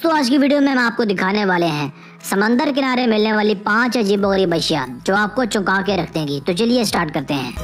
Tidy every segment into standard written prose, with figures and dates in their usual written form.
दोस्तों आज की वीडियो में हम आपको दिखाने वाले हैं समंदर किनारे मिलने वाली 5 अजीबोगरीब अशिया जो आपको चौंका के रख देंगी। तो चलिए स्टार्ट करते हैं।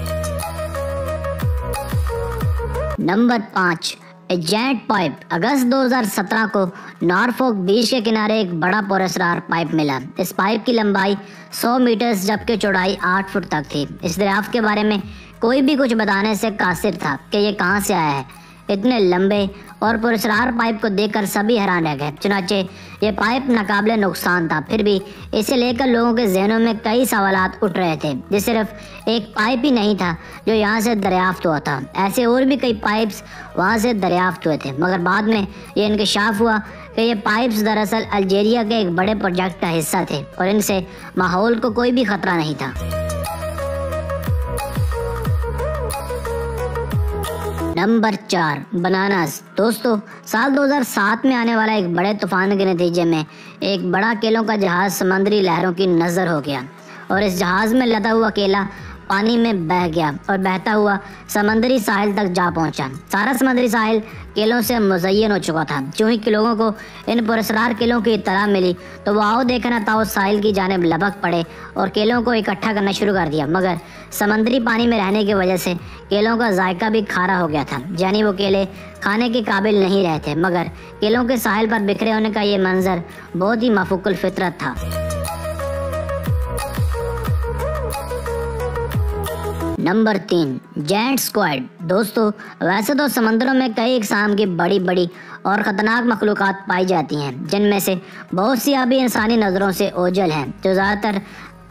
नंबर 5, ए जेंट पाइप। अगस्त 2017 को नॉरफोक बीच के किनारे एक बड़ा पुरस्कार पाइप मिला। इस पाइप की लंबाई 100 मीटर जबकि चौड़ाई 8 फुट तक थी। इस दरियाफ्त के बारे में कोई भी कुछ बताने से कासिर था कि ये कहाँ से आया है। इतने लंबे और पुरस्कार पाइप को देखकर सभी हैरान रह गए। चुनाचे ये पाइप नाकाबिले नुकसान था, फिर भी इसे लेकर लोगों के जहनों में कई सवालात उठ रहे थे। ये सिर्फ एक पाइप ही नहीं था जो यहाँ से दरियाफ्त हुआ था, ऐसे और भी कई पाइप्स वहाँ से दरियाफ्त हुए थे। मगर बाद में ये इंकशाफ हुआ कि ये पाइप्स दरअसल अल्जीरिया के एक बड़े प्रोजेक्ट का हिस्सा थे और इनसे माहौल को कोई भी खतरा नहीं था। Number 4, bananas. दोस्तों साल 2007 में आने वाला एक बड़े तूफान के नतीजे में एक बड़ा केलों का जहाज समंदरी लहरों की नज़र हो गया और इस जहाज में लदा हुआ केला पानी में बह गया और बहता हुआ समंदरी साहिल तक जा पहुंचा। सारा समंदरी साहिल केलों से मुज़य्यन हो चुका था। चूँकि कि लोगों को इन पुरस्कार केलों की इत्तला मिली तो वो आओ देखना ताओ साहिल की जानिब लपक पड़े और केलों को इकट्ठा करना शुरू कर दिया। मगर समंदरी पानी में रहने की वजह से केलों का जायका भी खारा हो गया था, यानी वो केले खाने के काबिल नहीं रहे थे। मगर केलों के साहिल पर बिखरे होने का ये मंजर बहुत ही माफूकुल फितरत था। Number 3, giant squid. दोस्तों वैसे तो समंदरों में कई इकसाम की बड़ी बड़ी और ख़तरनाक मखलूक़ात पाई जाती हैं, जिनमें से बहुत सी अभी इंसानी नज़रों से ओझल हैं, जो ज़्यादातर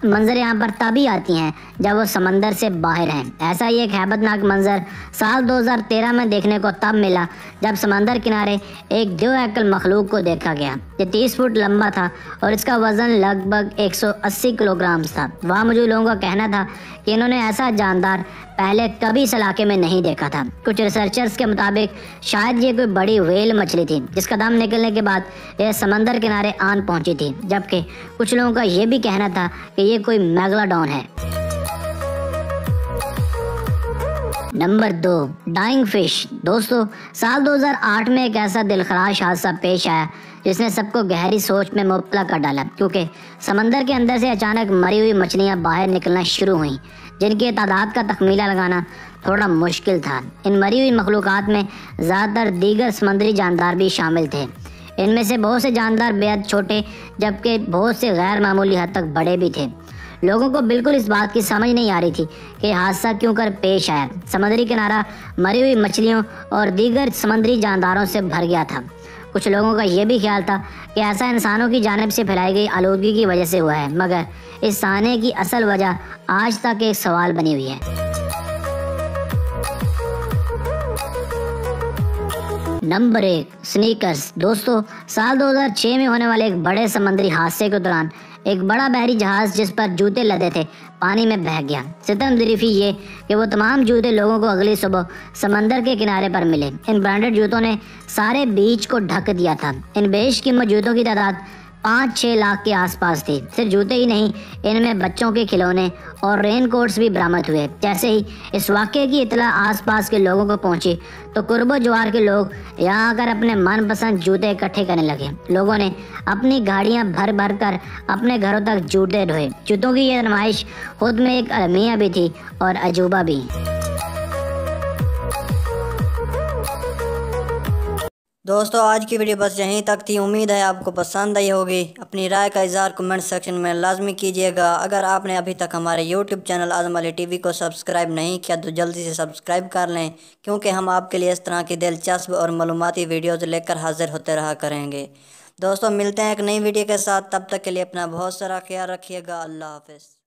मंजर यहाँ पर तभी आती हैं जब वो समंदर से बाहर हैं। ऐसा ही एक हैबतनाक मंजर साल 2013 में देखने को तब मिला जब समंदर किनारे एक द्विअक्ल मखलूक को देखा गया। ये 30 फुट लंबा था और इसका वजन लगभग 180 किलोग्राम था। वहाँ मौजूद लोगों का कहना था कि इन्होंने ऐसा जानदार पहले कभी इस इलाके में नहीं देखा था। कुछ रिसर्चर्स के मुताबिक शायद ये कोई बड़ी व्हेल मछली थी जिसका दम निकलने के बाद यह समंदर किनारे आन पहुंची थी, जबकि कुछ लोगों का यह भी कहना था कि ये कोई मेगालोडॉन है। Number 2, dying fish. दोस्तों साल 2008 में एक ऐसा दिलखराश हादसा पेश आया जिसने सबको गहरी सोच में मुब्तला कर डाला, क्योंकि समंदर के अंदर से अचानक मरी हुई मछलियां बाहर निकलना शुरू हुईं, जिनकी तादाद का तखमीला लगाना थोड़ा मुश्किल था। इन मरी हुई मखलूक़ात में ज़्यादातर दीगर समंदरी जानदार भी शामिल थे। इनमें से बहुत से जानदार बेहद छोटे जबकि बहुत से गैर मामूली हद तक बड़े भी थे। लोगों को बिल्कुल इस बात की समझ नहीं आ रही थी कि हादसा क्यों कर पेश आया। समंदरी किनारा मरी हुई मछलियों और दीगर समंदरी जानदारों से भर गया था। कुछ लोगों का यह भी ख्याल था कि ऐसा इंसानों की जानिब से फैलाई गई आलूदगी की वजह से हुआ है, मगर इस साने की असल वजह आज तक एक सवाल बनी हुई है। Number 1, sneakers. दोस्तों साल 2006 में होने वाले एक बड़े समंदरी हादसे के दौरान एक बड़ा बहरी जहाज जिस पर जूते लदे थे पानी में बह गया। सितमदरीफी ये कि वो तमाम जूते लोगों को अगली सुबह समंदर के किनारे पर मिले। इन ब्रांडेड जूतों ने सारे बीच को ढक दिया था। इन बेशकीमत जूतों की तादाद 5-6 लाख के आसपास थी। सिर्फ जूते ही नहीं, इनमें बच्चों के खिलौने और रेन कोट्स भी बरामद हुए। जैसे ही इस वाक़े की इतला आसपास के लोगों को पहुंची तो कुर्बो जवार के लोग यहाँ आकर अपने मनपसंद जूते इकट्ठे करने लगे। लोगों ने अपनी गाड़ियाँ भर भर कर अपने घरों तक जूते ढोए। जूतों की यह नुमाइश खुद में एक अलमिया भी थी और अजूबा भी। दोस्तों आज की वीडियो बस यहीं तक थी। उम्मीद है आपको पसंद आई होगी। अपनी राय का इज़हार कमेंट सेक्शन में लाजमी कीजिएगा। अगर आपने अभी तक हमारे यूट्यूब चैनल आज़म अली टीवी को सब्सक्राइब नहीं किया तो जल्दी से सब्सक्राइब कर लें, क्योंकि हम आपके लिए इस तरह की दिलचस्प और मालूमाती वीडियोज़ लेकर हाजिर होते रहा करेंगे। दोस्तों मिलते हैं एक नई वीडियो के साथ, तब तक के लिए अपना बहुत सारा ख्याल रखिएगा। अल्लाह हाफ़िज़।